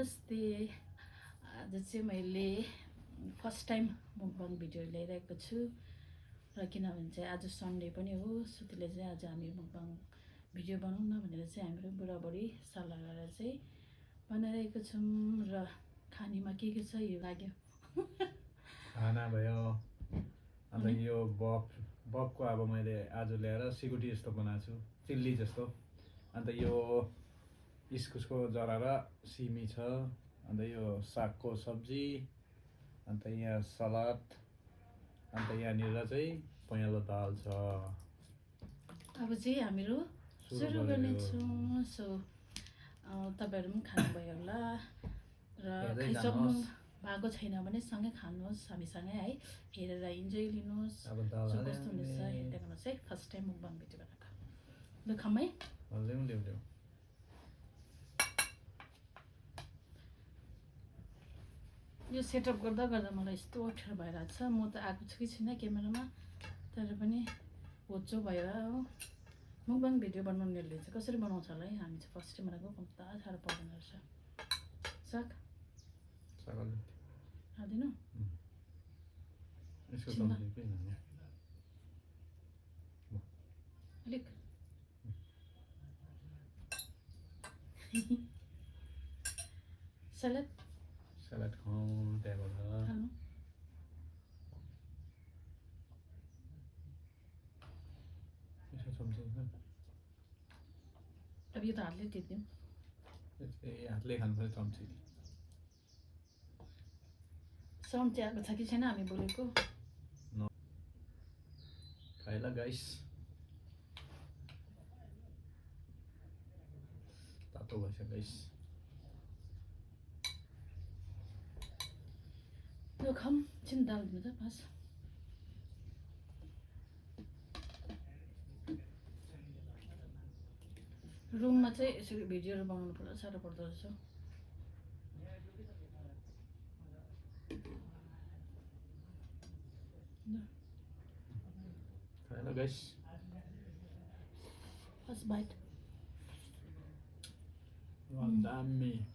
नमस्ते। आज चाहिँ मैले फर्स्ट टाइम मुकबाङ भिडियो ल्याइरहेको छु र किनभने चाहिँ आज सन्डे पनि हो, सो त्यसले चाहिँ आज हामी मुकबाङ भिडियो बनाउन भनेर चाहिँ हाम्रो बुढाबुढी सल्लाह गरेर चाहिँ बनाइरहेको छौँ। र खानीमा के छ यो लाग्यो खाना भयो। अन्त यो बबको अब मैले आज ल्याएर सिकुटी जस्तो बनाएको छु, चिल्ली जस्तो। अन्त यो इस्कुसको जरा र सिमी छ। अन्त यो सागको सब्जी, अन्त यहाँ सलाद, अन्त यहाँनिर चाहिँ पहेँलो दाल छ। अब चाहिँ हामीहरू सुरु गर्नेछौँ। सो तपाईँहरू पनि खानुभयो होला र खाइसक्नु भएको छैन भने सँगै खानुहोस् हामीसँगै है, हेरेर इन्जोय लिनुहोस्। सो कस्तो हुनेछ हेर्दै गर्नुहोस् है। फर्स्ट टाइम मुकबाङ भिडियो बनाएको ल खाऊँ है। ल्याउ यो सेटअप गर्दा गर्दा मलाई यस्तो अप्ठ्यारो भइरहेको छ। म त आएको छु कि छैन क्यामेरामा, तर पनि होचो भएर हो। मुकबाङ भिडियो बनाउनेहरूले चाहिँ कसरी बनाउँछ होला है। हामी चाहिँ फर्स्ट टाइम बनाएको, कम्ता साह्रो पर्दैन रहेछ। साग हाल्दिनँ अलिक सलाद खाउँ त्यहाँबाट। अब यो त हातले टिप्दिउँ, हातले खानुपर्छ चम्ची। साउन्ड चाहिँ आएको छ कि छैन हामी बोलेको? खाइला गाइस, तातो भएछ गाइस। यो खाऊँ छिन् दाल दिनु त बस। रुममा चाहिँ यसरी भिडियोहरू बनाउनु पर्दा साह्रो पर्दो रहेछ। खाइला गाइस, फर्स्ट बाइट दामी।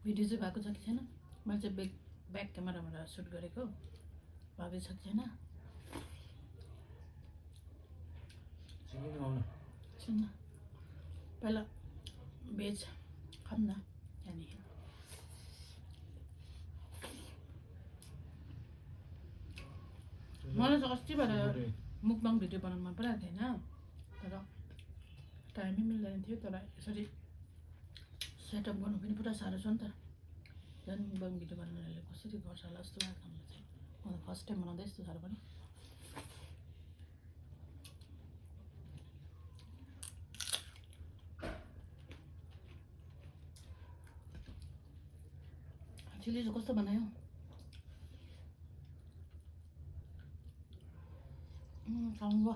भिडियो चाहिँ भएको छ कि छैन? मैले चाहिँ ब्याक क्यामेराबाट सुट गरेको, भएको छ कि छैन? सुन पहिला भेज खाऊँ न त्यहाँदेखि। मलाई चाहिँ अस्तिबाट मुकबाङ भिडियो बनाउनु मन परेको थिएन, तर टाइमै मिल्दैन थियो। तर यसरी सेटअप गर्नु पनि पुरा साह्रो छ नि त। झन् मुकबाङ भिडियो बनाउनेहरूले कसरी गर्छ होला जस्तो लाग्छ मलाई चाहिँ। म त फर्स्ट टाइम बनाउँदै यस्तो साह्रो पनि। चिल्ली चाहिँ कस्तो बनायो? खाऊँ भयो।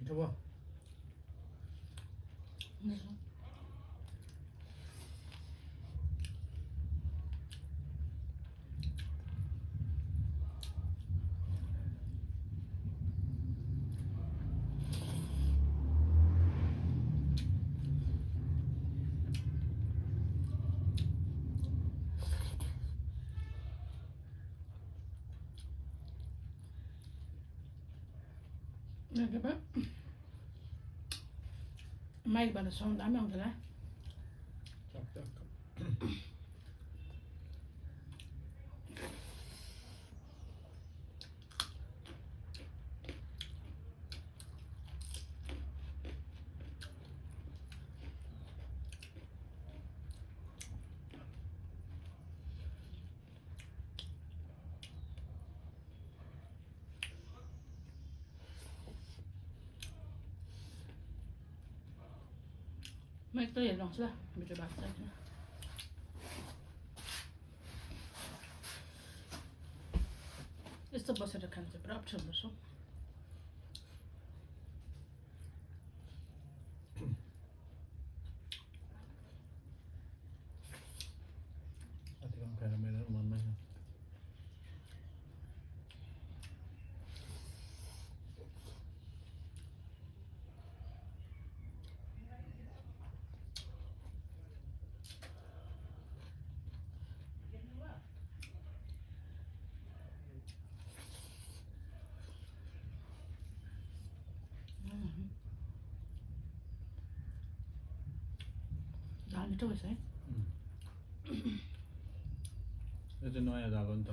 मिठो भयो। माइकबाट साउन्ड दामी आउँछ होला। म एकताल हेर्नु आउँछु ल भिडियो भएको छ किन यस्तो बसेर खानु चाहिँ पुरा अप्ठ्यारो हुँदो रहेछ अति कम खाएर मेरो मनमै छ दाल मिठो भएछ है यो चाहिँ नयाँ दाल हो नि त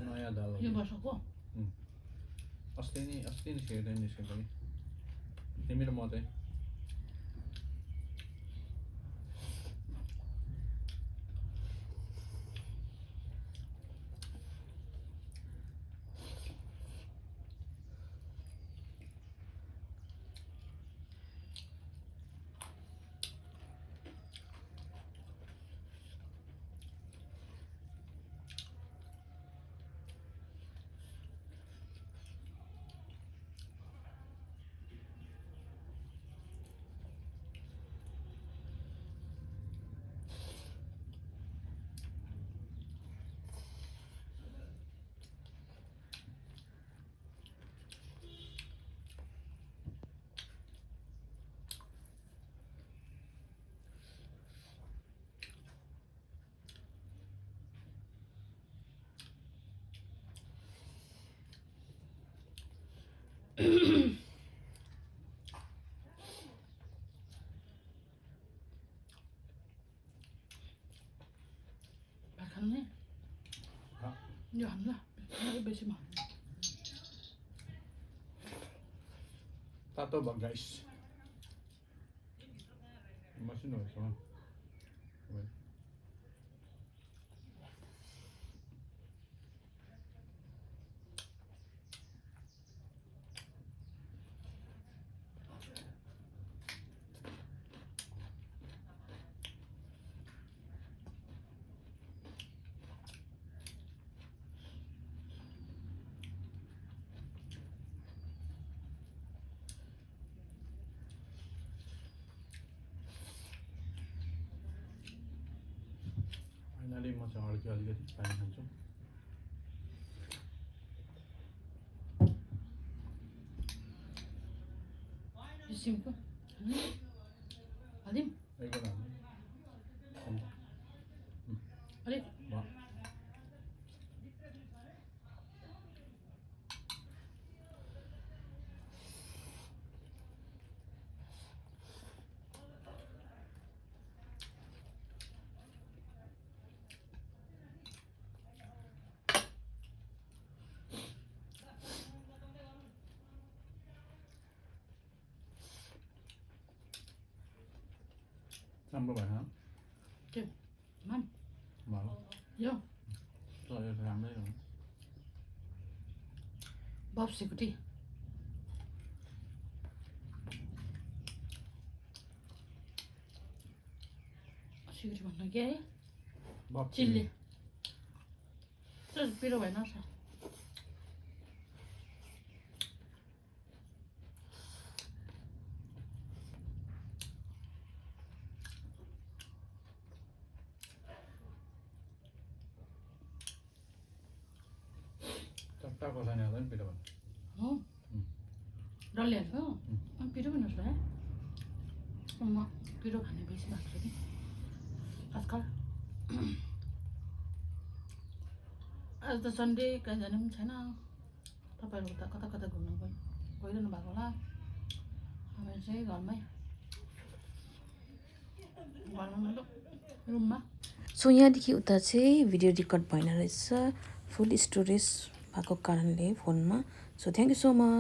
नयाँ दाल हो यो वर्षको अस्ति नै निस्केको कि तिमी र म चाहिँ भात खानु नि यो खानु ल बेसी भयो तातो भयो गाइस मसिनो भएछ फाइनली म चाहिँ अलिकति पानी खान्छु सिमको हालिदिउँ एकजना अलिक राम्रो भएन के माम भयो यो यो राम्रै हो बफ सिकुटी सिकुटी भन्नु के है चिल्ली त्यो पिरो भएन रहेछ चट्टा खोर्सानी हाल्दा पनि पिरो भयो हो डल्ले हाल्छ अनि पिरो भन्नुहोस् भाइ म पिरो खाने बेसी भएको छ कि आजकल आज त सन्डे कहीँ जाने पनि छैन तपाईँहरू त कता कता घुम्नु गइरहनु भएको होला हामी चाहिँ घरमै रुममा सो यहाँदेखि उता चाहिँ भिडियो रेकर्ड भएन रहेछ फुल स्टोरेज भएको कारणले फोनमा so thank you so much